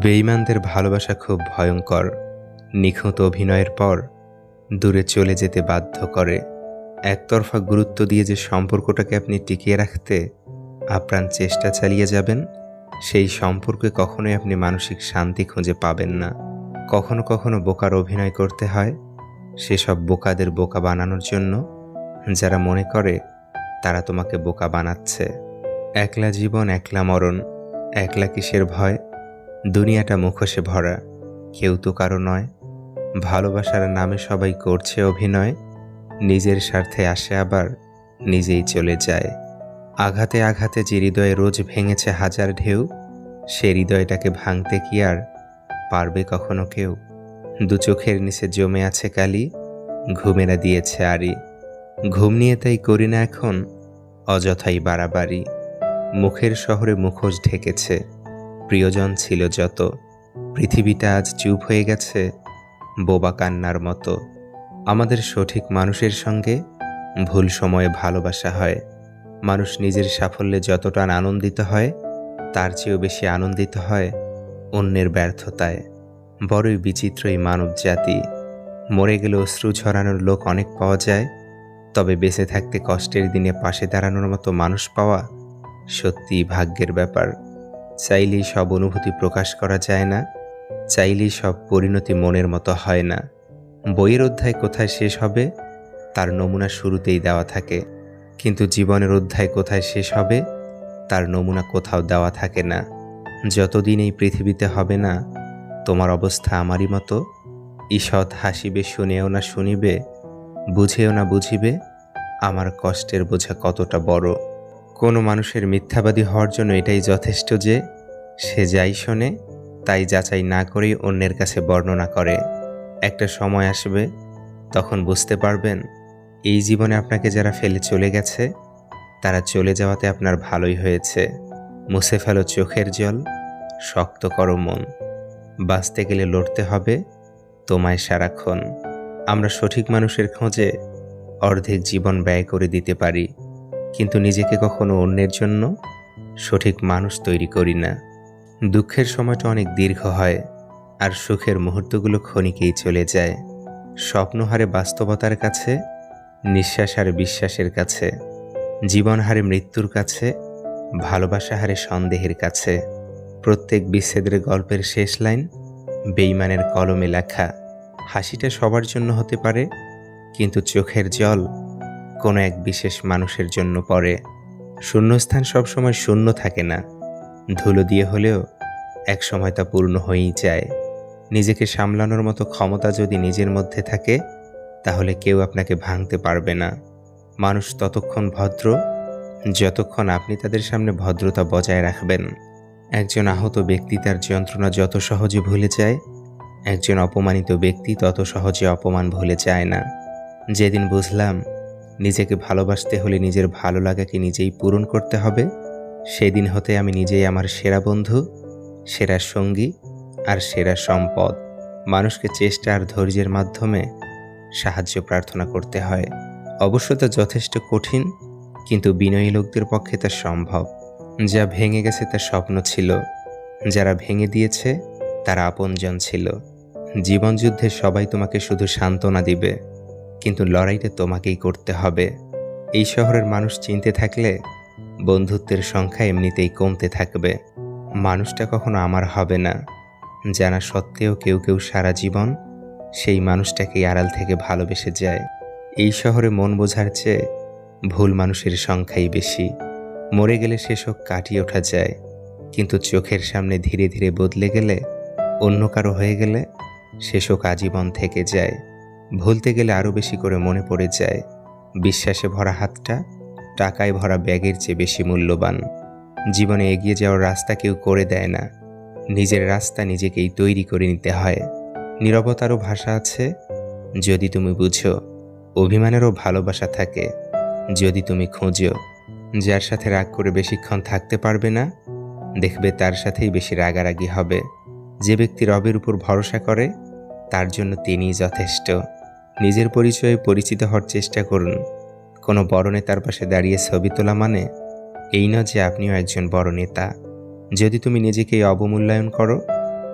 বেঈমানদের ভালোবাসা খুব ভয়ঙ্কর। নিখুঁত অভিনয়ের পর দূরে চলে যেতে বাধ্য করে। একতরফা গুরুত্ব দিয়ে যে সম্পর্কটাকে আপনি টিকিয়ে রাখতে আপ্রাণ চেষ্টা চালিয়ে যাবেন, সেই সম্পর্কে কখনোই আপনি মানসিক শান্তি খুঁজে পাবেন না। কখনো কখনো বোকার অভিনয় করতে হয়, সেসব বোকাদের বোকা বানানোর জন্য যারা মনে করে তারা তোমাকে বোকা বানাচ্ছে। একলা জীবন একলা মরণ, একলা কিসের ভয়, দুনিয়াটা মুখোশে ভরা, কেউ তো কারো নয়। ভালোবাসার নামে সবাই করছে অভিনয়, নিজের স্বার্থে আসে আবার নিজেই চলে যায়। আঘাতে আঘাতে যে হৃদয়ে রোজ ভেঙেছে হাজার ঢেউ, সে হৃদয়টাকে ভাঙতে কি আর পারবে কখনো কেউ? দু চোখের নিচে জমে আছে কালি, ঘুমেরা দিয়েছে আড়ি। ঘুম নিয়ে তাই করি না এখন অযথাই বাড়াবাড়ি। মুখের শহরে মুখোশ ঢেকেছে, প্রিয়জন ছিল যত। পৃথিবীটা আজ চুপ হয়ে গেছে বোবা কান্নার মতো। আমাদের সঠিক মানুষের সঙ্গে ভুল সময়ে ভালোবাসা হয়। মানুষ নিজের সাফল্যে যতটা আনন্দিত হয়, তার চেয়েও বেশি আনন্দিত হয় অন্যের ব্যর্থতায়। বড়ই বিচিত্র এই মানব জাতি। মরে গেলে অশ্রু ঝরানোর লোক অনেক পাওয়া যায়, তবে বেঁচে থাকতে কষ্টের দিনে পাশে দাঁড়ানোর মতো মানুষ পাওয়া সত্যিই ভাগ্যের ব্যাপার। চাইলেই সব অনুভূতি প্রকাশ করা যায় না, চাইলেই সব পরিণতি মনের মতো হয় না। বইয়ের অধ্যায় কোথায় শেষ হবে তার নমুনা শুরুতেই দেওয়া থাকে, কিন্তু জীবনের অধ্যায় কোথায় শেষ হবে তার নমুনা কোথাও দেওয়া থাকে না। যতদিন এই পৃথিবীতে হবে না তোমার অবস্থা আমারই মতো, ঈষৎ হাসিবে শুনেও না শুনিবে, বুঝেও না বুঝিবে আমার কষ্টের বোঝা কতটা বড়। কোনো মানুষের মিথ্যাবাদী হওয়ার জন্য এটাই যথেষ্ট যে সে যাই শোনে তাই যাচাই না করেই অন্যের কাছে বর্ণনা করে। একটা সময় আসবে, তখন বুঝতে পারবেন এই জীবনে আপনাকে যারা ফেলে চলে গেছে তারা চলে যাওয়াতে আপনার ভালোই হয়েছে। মুছে ফেলো চোখের জল, শক্ত করো মন, বাঁচতে গেলে লড়তে হবে তোমায় সারাক্ষণ। আমরা সঠিক মানুষের খোঁজে অর্ধেক জীবন ব্যয় করে দিতে পারি, কিন্তু নিজেকে কখনো অন্যের জন্য সঠিক মানুষ তৈরি করি না। দুঃখের সময়টা অনেক দীর্ঘ হয়, আর সুখের মুহূর্তগুলো ক্ষণিকেই চলে যায়। স্বপ্ন হারে বাস্তবতার কাছে, নিঃশ্বাস হারে বিশ্বাসের কাছে, জীবন হারে মৃত্যুর কাছে, ভালোবাসা হারে সন্দেহের কাছে। প্রত্যেক বিচ্ছেদের গল্পের শেষ লাইন বেঈমানের কলমে লেখা। হাসিটা সবার জন্য হতে পারে, কিন্তু চোখের জল কোনো এক বিশেষ মানুষের জন্য পড়ে। শূন্যস্থান সবসময় শূন্য থাকে না, ধুলো দিয়ে হলেও এক সময় তা পূর্ণ হয়েই যায়। নিজেকে সামলানোর মতো ক্ষমতা যদি নিজের মধ্যে থাকে, তাহলে কেউ আপনাকে ভাঙতে পারবে না। মানুষ ততক্ষণ ভদ্র যতক্ষণ আপনি তাদের সামনে ভদ্রতা বজায় রাখবেন। একজন আহত ব্যক্তি তার যন্ত্রণা যত সহজে ভুলে যায়, একজন অপমানিত ব্যক্তি তত সহজে অপমান ভুলে যায় না। যেদিন বুঝলাম নিজেকে ভালোবাসতে হলে নিজের ভালো লাগাকে নিজেই পূরণ করতে হবে, সেদিন হতে আমি নিজেই আমার সেরা বন্ধু, সেরা সঙ্গী আর সেরা সম্পদ। মানুষকে চেষ্টা আর ধৈর্যের মাধ্যমে সাহায্য প্রার্থনা করতে হয়। অবশ্য তা যথেষ্ট কঠিন, কিন্তু বিনয়ী লোকদের পক্ষে তা সম্ভব। যা ভেঙে গেছে তা স্বপ্ন ছিল, যারা ভেঙে দিয়েছে তারা আপনজন ছিল। জীবনযুদ্ধে সবাই তোমাকে শুধু সান্ত্বনা দিবে, কিন্তু লড়াইটা তোমাকেই করতে হবে। এই শহরের মানুষ চিনতে থাকলে বন্ধুত্বের সংখ্যা এমনিতেই কমতে থাকবে। মানুষটা কখনো আমার হবে না, জানা সত্ত্বেও কেউ কেউ সারা জীবন সেই মানুষটাকেই আড়াল থেকে ভালোবেসে যায়। এই শহরে মন বোঝার চেয়ে ভুল মানুষের সংখ্যাই বেশি। মরে গেলে সে শোক কাটিয়ে ওঠা যায়, কিন্তু চোখের সামনে ধীরে ধীরে বদলে গেলে, অন্য কারো হয়ে গেলে সে শোক আজীবন থেকে যায়। ভুলতে গেলে আরও বেশি করে মনে পড়ে যায় বিশ্বাসে ভরা হাতটা টাকায় ভরা ব্যাগের চেয়ে বেশি মূল্যবান। জীবনে এগিয়ে যাওয়ার রাস্তা কেউ করে দেয় না, নিজের রাস্তা নিজেকেই তৈরি করে নিতে হয়। নীরবতারও ভাষা আছে যদি তুমি বুঝো, অভিমানেরও ভালোবাসা থাকে যদি তুমি খোঁজো। যার সাথে রাগ করে বেশিক্ষণ থাকতে পারবে না, দেখবে তার সাথেই বেশি রাগারাগি হবে। যে ব্যক্তি রবের উপর ভরসা করে তার জন্য তিনিই যথেষ্ট। নিজের পরিচয়ে পরিচিত হওয়ার চেষ্টা করুন। কোনো বড় নেতার পাশে দাঁড়িয়ে ছবি তোলা মানে এই নয় যে আপনিও একজন বড় নেতা। যদি তুমি নিজেকেই অবমূল্যায়ন করো,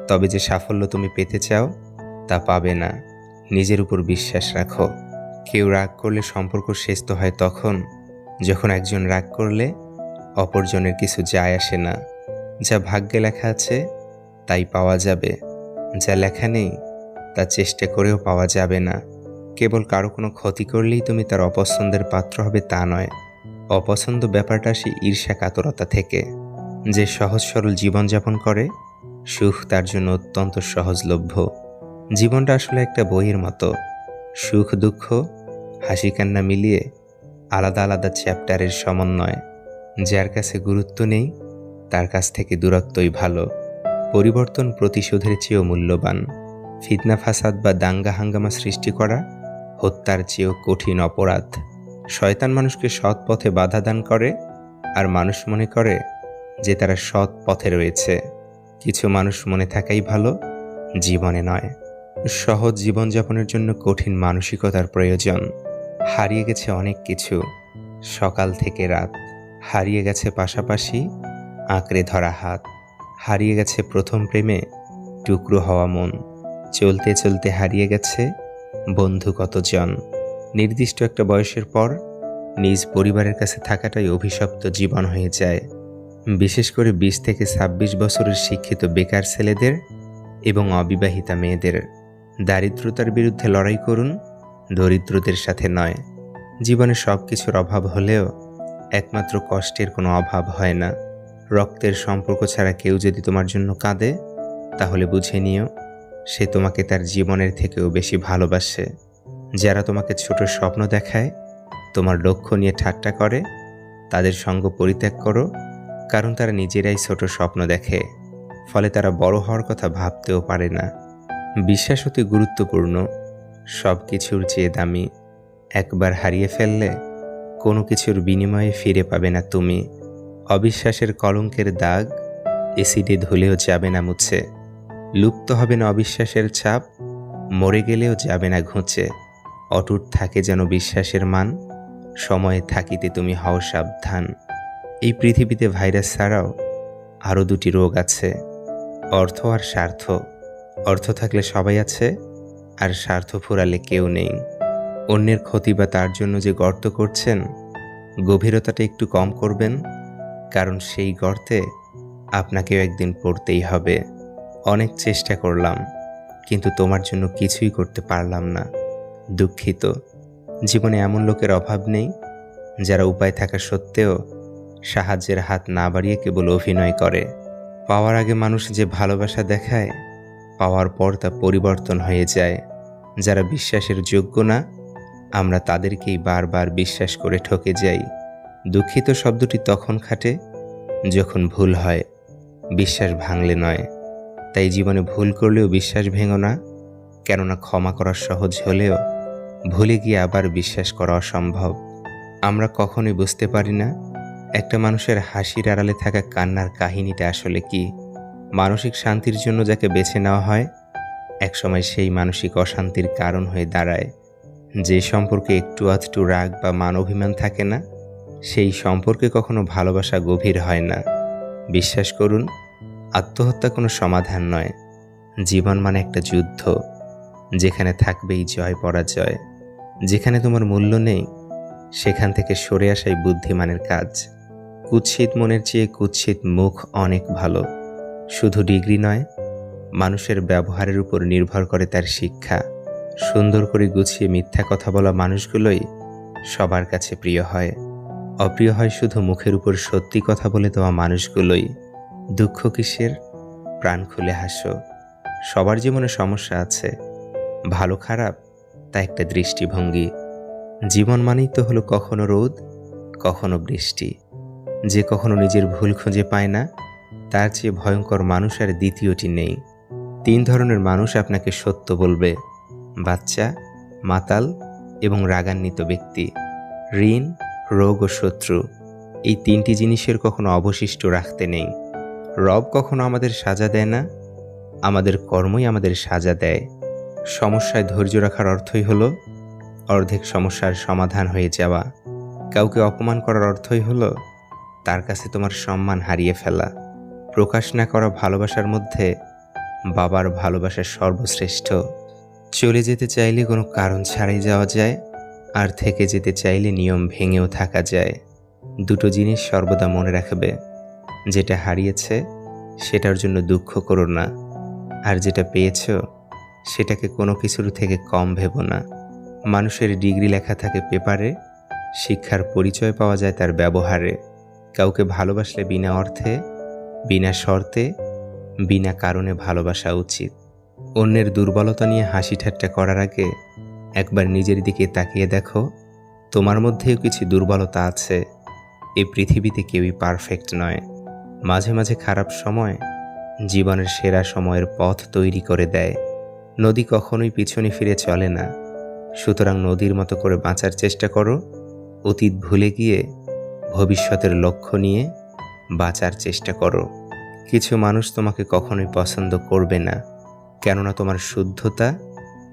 তবে যে সাফল্য তুমি পেতে চাও তা পাবে না। নিজের উপর বিশ্বাস রাখো। কেউ রাগ করলে সম্পর্ক শেষ তো হয় তখন যখন একজন রাগ করলে অপরজনের কিছু যায় আসে না। যা ভাগ্যে লেখা আছে তাই পাওয়া যাবে, যা লেখা নেই তা চেষ্টা করেও পাওয়া যাবে না। কেবল কারো কোনো ক্ষতি করলেই তুমি তার অপছন্দের পাত্র হবে তা নয়। অপছন্দ ব্যাপারটা আসে ঈর্ষা কাতরতা থেকে। যে সহজ সরল জীবনযাপন করে সুখ তার জন্য অত্যন্ত সহজলভ্য। জীবনটা আসলে একটা বইয়ের মতো, সুখ দুঃখ হাসি কান্না মিলিয়ে আলাদা আলাদা চ্যাপ্টারের সমন্বয়। যার কাছে গুরুত্ব নেই তার কাছ থেকে দূরত্বই ভালো। পরিবর্তন প্রতিশোধের চেয়েও মূল্যবান। ফিতনা ফাসাদ বা দাঙ্গা হাঙ্গামা সৃষ্টি করা হত্যার চেয়েও কঠিন অপরাধ। শয়তান মানুষকে সৎ পথে বাধা দান করে, আর মানুষ মনে করে যে তারা সৎ পথে রয়েছে। কিছু মানুষ মনে থাকাই ভালো, জীবনে নয়। সহজ জীবনযাপনের জন্য কঠিন মানসিকতার প্রয়োজন। হারিয়ে গেছে অনেক কিছু, সকাল থেকে রাত। হারিয়ে গেছে পাশাপাশি আঁকড়ে ধরা হাত। হারিয়ে গেছে প্রথম প্রেমে টুকরো হওয়া মন। চলতে চলতে হারিয়ে গেছে বন্ধু কতজন। নির্দিষ্ট একটা বয়সের পর নিজ পরিবারের কাছে থাকাটাই অভিশপ্ত জীবন হয়ে যায়। বিশেষ করে 20 থেকে 26 বছরের শিক্ষিত বেকার ছেলেদের এবং অবিবাহিতা মেয়েদের। দারিদ্রতার বিরুদ্ধে লড়াই করুন, দরিদ্রদের সাথে নয়। জীবনে সব কিছুর অভাব হলেও একমাত্র কষ্টের কোনো অভাব হয় না। রক্তের সম্পর্ক ছাড়া কেউ যদি তোমার জন্য কাঁদে তাহলে বুঝে নিও সে তোমাকে তার জীবনের থেকেও বেশি ভালোবাসে। যারা তোমাকে ছোট স্বপ্ন দেখায়, তোমার লক্ষ্য নিয়ে ঠাট্টা করে, তাদের সঙ্গ পরিত্যাগ করো, কারণ তারা নিজেরাই ছোট স্বপ্ন দেখে, ফলে তারা বড় হওয়ার কথা ভাবতেও পারে না। বিশ্বাস অতি গুরুত্বপূর্ণ, সব কিছুর চেয়ে দামি। একবার হারিয়ে ফেললে কোনো কিছুর বিনিময়ে ফিরে পাবে না তুমি। অবিশ্বাসের কলঙ্কের দাগ এসিডে ধুলেও যাবে না মুছে। লুপ্ত হবে না অবিশ্বাসের ছাপ, মরে গেলেও যাবে না ঘুঁচে। অটুট থাকে যেন বিশ্বাসের মান, সময়ে থাকিতে তুমি হও সাবধান। এই পৃথিবীতে ভাইরাস ছাড়াও আরও দুটি রোগ আছে, অর্থ আর স্বার্থ। অর্থ থাকলে সবাই আছে, আর স্বার্থ ফুরালে কেউ নেই। অন্যের ক্ষতি বা তার জন্য যে গর্ত করছেন, গভীরতাটা একটু কম করবেন, কারণ সেই গর্তে আপনাকেও একদিন পড়তেই হবে। অনেক চেষ্টা করলাম, কিন্তু তোমার জন্য কিছুই করতে পারলাম না, দুঃখিত। জীবনে এমন লোকের অভাব নেই যারা উপায় থাকা সত্ত্বেও সাহায্যের হাত না বাড়িয়ে কেবল অভিনয় করে। পাওয়ার আগে মানুষ যে ভালোবাসা দেখায়, পাওয়ার পর তা পরিবর্তন হয়ে যায়। যারা বিশ্বাসের যোগ্য না, আমরা তাদেরকেই বারবার বিশ্বাস করে ঠকে যাই। দুঃখিত শব্দটি তখন খাটে যখন ভুল হয়, বিশ্বাস ভাঙলে নয়। তাই জীবনে ভুল করলেও বিশ্বাস ভেঙো না, কেননা ক্ষমা করা সহজ হলেও ভুলে গিয়ে আবার বিশ্বাস করা অসম্ভব। আমরা কখনোই বুঝতে পারি না একটা মানুষের হাসির আড়ালে থাকা কান্নার কাহিনীটা আসলে কি। মানসিক শান্তির জন্য যাকে বেছে নেওয়া হয়, একসময় সেই মানসিক অশান্তির কারণ হয়ে দাঁড়ায়। যে সম্পর্কে একটু আধটু রাগ বা মান অভিমান থাকে না, সেই সম্পর্কে কখনো ভালোবাসা গভীর হয় না। বিশ্বাস করুন, আত্মহত্যা কোনো সমাধান নয়। জীবন মানে একটা যুদ্ধ, যেখানে থাকবেই জয় পরাজয়। যেখানে তোমার মূল্য নেই, সেখান থেকে সরে আসাই বুদ্ধিমানের কাজ। কুৎসিত মনের চেয়ে কুৎসিত মুখ অনেক ভালো। শুধু ডিগ্রি নয়, মানুষের ব্যবহারের উপর নির্ভর করে তার শিক্ষা। সুন্দর করে গুছিয়ে মিথ্যা কথা বলা মানুষগুলোই সবার কাছে প্রিয় হয়। অপ্রিয় হয় শুধু মুখের উপর সত্যি কথা বলে দেওয়া মানুষগুলোই। দুঃখ কিসের, প্রাণ খুলে হাসো। সবার জীবনে সমস্যা আছে, ভালো খারাপ তা একটা দৃষ্টিভঙ্গি। জীবন মানেই তো হলো কখনো রোদ, কখনো বৃষ্টি। যে কখনো নিজের ভুল খুঁজে পায় না, তার চেয়ে ভয়ঙ্কর মানুষ আর দ্বিতীয়টি নেই। 3 ধরনের মানুষ আপনাকে সত্য বলবে: বাচ্চা, মাতাল এবং রাগান্বিত ব্যক্তি। ঋণ, রোগ ও শত্রু, এই 3টি জিনিসের কখনো অবশিষ্ট রাখতে নেই। রব কখনো আমাদের সাজা দেয় না, আমাদের কর্মই আমাদের সাজা দেয়। সমস্যায় ধৈর্য রাখার অর্থই হলো অর্ধেক সমস্যার সমাধান হয়ে যাওয়া। কাউকে অপমান করার অর্থই হলো তার কাছে তোমার সম্মান হারিয়ে ফেলা। প্রকাশ না করা ভালোবাসার মধ্যে বাবার ভালোবাসা সর্বশ্রেষ্ঠ। চলে যেতে চাইলে কোনো কারণ ছাড়াই যাওয়া যায়, আর থেকে যেতে চাইলে নিয়ম ভেঙেও থাকা যায়। দুটো জিনিস সর্বদা মনে রাখবে, যেটা হারিয়েছে সেটার জন্য দুঃখ করো না, আর যেটা পেয়েছ সেটাকে কোনো কিছুর থেকে কম ভেবো না। মানুষের ডিগ্রি লেখা থাকে পেপারে, শিক্ষার পরিচয় পাওয়া যায় তার ব্যবহারে। কাউকে ভালোবাসলে বিনা অর্থে, বিনা শর্তে, বিনা কারণে ভালোবাসা উচিত। অন্যের দুর্বলতা নিয়ে হাসি ঠাট্টা করার আগে একবার নিজের দিকে তাকিয়ে দেখো, তোমার মধ্যেও কিছু দুর্বলতা আছে। এই পৃথিবীতে কেউই পারফেক্ট নয়। মাঝে মাঝে খারাপ সময় জীবনের সেরা সময়ের পথ তৈরি করে দেয়। নদী কখনোই পিছনে ফিরে চলে না, সুতরাং নদীর মতো করে বাঁচার চেষ্টা করো। অতীত ভুলে গিয়ে ভবিষ্যতের লক্ষ্য নিয়ে বাঁচার চেষ্টা করো। কিছু মানুষ তোমাকে কখনোই পছন্দ করবে না, কেননা তোমার শুদ্ধতা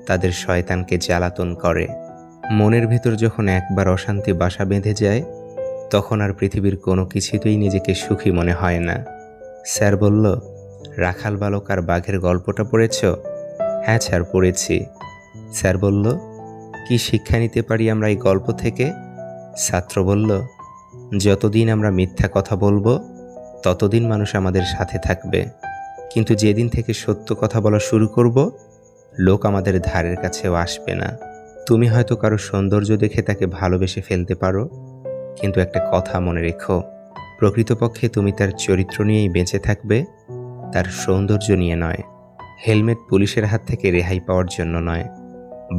তাদের শয়তানকে জ্বালাতন করে। মনের ভেতর যখন একবার অশান্তি বাসা বেঁধে যায়, তখন আর পৃথিবীর কোনো কিছুতেই নিজেকে সুখী মনে হয় না। স্যার বলল, রাখাল বালক আর বাঘের গল্পটা পড়েছ? হ্যাঁ স্যার, পড়েছি। স্যার বলল, কি শিক্ষা নিতে পারি আমরা এই গল্প থেকে? ছাত্র বলল, যতদিন আমরা মিথ্যা কথা বলবো ততদিন মানুষ আমাদের সাথে থাকবে, কিন্তু যেদিন থেকে সত্য কথা বলা শুরু করব, লোক আমাদের ধারের কাছেও আসবে না। তুমি হয়তো কারো সৌন্দর্য দেখে তাকে ভালোবেসে ফেলতে পারো, কিন্তু একটা কথা মনে রেখো, প্রকৃতপক্ষে তুমি তার চরিত্র নিয়েই বেঁচে থাকবে, তার সৌন্দর্য নিয়ে নয়। হেলমেট পুলিশের হাত থেকে রেহাই পাওয়ার জন্য নয়,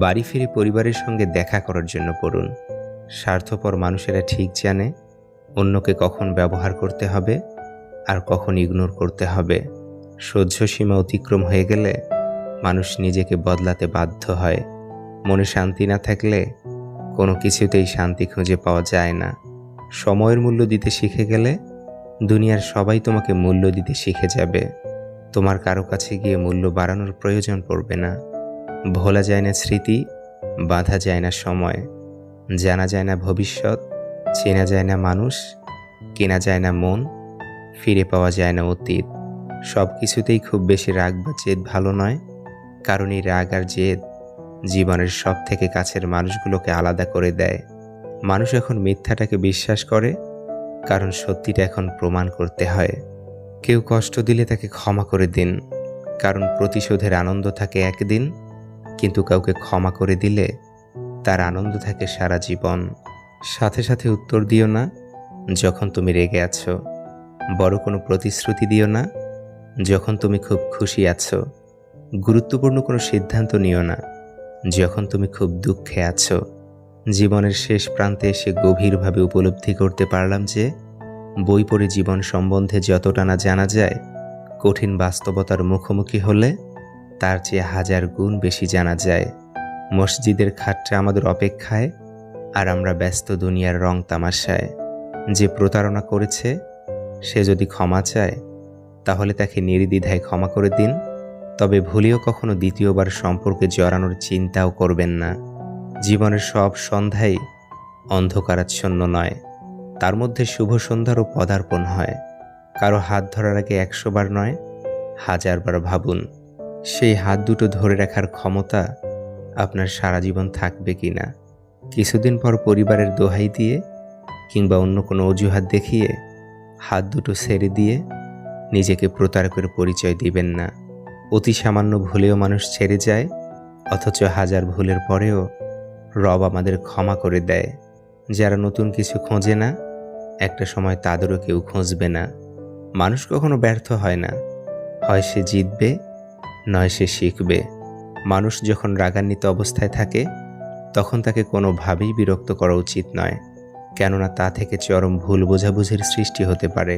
বাড়ি ফিরে পরিবারের সঙ্গে দেখা করার জন্য পড়ুন। স্বার্থপর মানুষেরা ঠিক জানে অন্যকে কখন ব্যবহার করতে হবে আর কখন ইগনোর করতে হবে। সহ্য সীমা অতিক্রম হয়ে গেলে মানুষ নিজেকে বদলাতে বাধ্য হয়। মনে শান্তি না থাকলে কোনো কিছুতেই শান্তি খুঁজে পাওয়া যায় না। সময়ের মূল্য দিতে শিখে গেলে দুনিয়ার সবাই তোমাকে মূল্য দিতে শিখে যাবে। তোমার কারো কাছে গিয়ে মূল্য বাড়ানোর প্রয়োজন পড়বে না। ভোলা যায় না স্মৃতি, বাঁধা যায় না সময়, জানা যায় না ভবিষ্যৎ, চেনা যায় না মানুষ, কেনা যায় না মন, ফিরে পাওয়া যায় না অতীত। সব কিছুতেই খুব বেশি রাগ বা জেদ ভালো নয়, কারণ এই রাগ আর জেদ জীবনের সব থেকে কাছের মানুষগুলোকে আলাদা করে দেয়। মানুষ এখন মিথ্যাটাকে বিশ্বাস করে, কারণ সত্যিটা এখন প্রমাণ করতে হয়। কেউ কষ্ট দিলে তাকে ক্ষমা করে দিন, কারণ প্রতিশোধের আনন্দ থাকে একদিন, কিন্তু কাউকে ক্ষমা করে দিলে তার আনন্দ থাকে সারা জীবন। সাথে সাথে উত্তর দিও না যখন তুমি রেগে আছো, বড় কোনো প্রতিশ্রুতি দিও না যখন তুমি খুব খুশি আছো। গুরুত্বপূর্ণ কোনো সিদ্ধান্ত নিও না যখন তুমি খুব দুঃখে আছো। জীবনের শেষ প্রান্তে এসে গভীরভাবে উপলব্ধি করতে পারলাম যে বই পড়ে জীবন সম্বন্ধে যতটা না জানা যায়, কঠিন বাস্তবতার মুখোমুখি হলে তার চেয়ে 1000 গুণ বেশি জানা যায়। মসজিদের খাটটা আমাদের অপেক্ষায়, আর আমরা ব্যস্ত দুনিয়ার রং তামাশায়। যে প্রতারণা করেছে সে যদি ক্ষমা চায়, তাহলে তাকে নির্দ্বিধায় ক্ষমা করে দিন, তবে ভুলেও কখনো দ্বিতীয়বার সম্পর্কে জড়ানোর চিন্তাও করবেন না। জীবনের সব সন্ধ্যাই অন্ধকারাচ্ছন্ন নয়, তার মধ্যে শুভ সন্ধ্যারও পদার্পণ হয়। কারো হাত ধরার আগে 100 বার নয়, 1000 বার ভাবুন সেই হাত দুটো ধরে রাখার ক্ষমতা আপনার সারা জীবন থাকবে কিনা। কিছুদিন পর পরিবারের দোহাই দিয়ে কিংবা অন্য কোনো অজুহাত দেখিয়ে হাত দুটো ছেড়ে দিয়ে নিজেকে প্রতারকের পরিচয় দিবেন না। অতি সামান্য ভুলেও মানুষ ছেড়ে যায়, অথচ 1000 ভুলের পরেও রব আমাদের ক্ষমা করে দেয়। যারা নতুন কিছু খোঁজে না, একটা সময় তাদেরও কেউ খুঁজবে না। মানুষ কখনো ব্যর্থ হয় না, হয় সে জিতবে নয় সে শিখবে। মানুষ যখন রাগান্বিত অবস্থায় থাকে তখন তাকে কোনোভাবেই বিরক্ত করা উচিত নয়, কেননা তা থেকে চরম ভুল বোঝাবুঝির সৃষ্টি হতে পারে।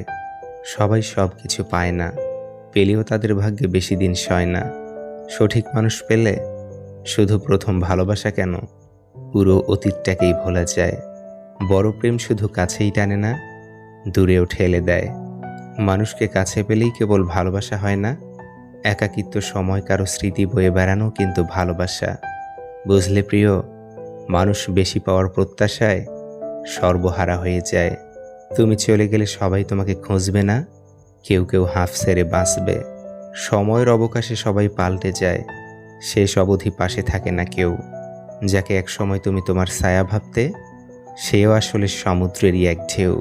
সবাই সব কিছু পায় না, পেলেও তাদের ভাগ্যে বেশি দিন সয় না। সঠিক মানুষ পেলে শুধু প্রথম ভালোবাসা কেন, পুরো অতীতটাকেই ভোলা যায়। বড় প্রেম শুধু কাছেই টানে না, দূরেও ঠেলে দেয়। মানুষকে কাছে পেলেই কেবল ভালোবাসা হয় না, একাকিত্ব সময় কারো স্মৃতি বয়ে বেড়ানো কিন্তু ভালোবাসা। বুঝলে প্রিয়, মানুষ বেশি পাওয়ার প্রত্যাশায় সর্বহারা হয়ে যায়। তুমি চলে গেলে সবাই তোমাকে খুঁজবে না, কেউ কেউ হাঁফ ছেড়ে বাঁচবে। সময়ের অবকাশে সবাই পাল্টে যায়, শেষ অবধি পাশে থাকে না কেউ। যাকে একসময় তুমি তোমার ছায়া ভাবতে, সেও আসলে সমুদ্রেরই এক ঢেউ।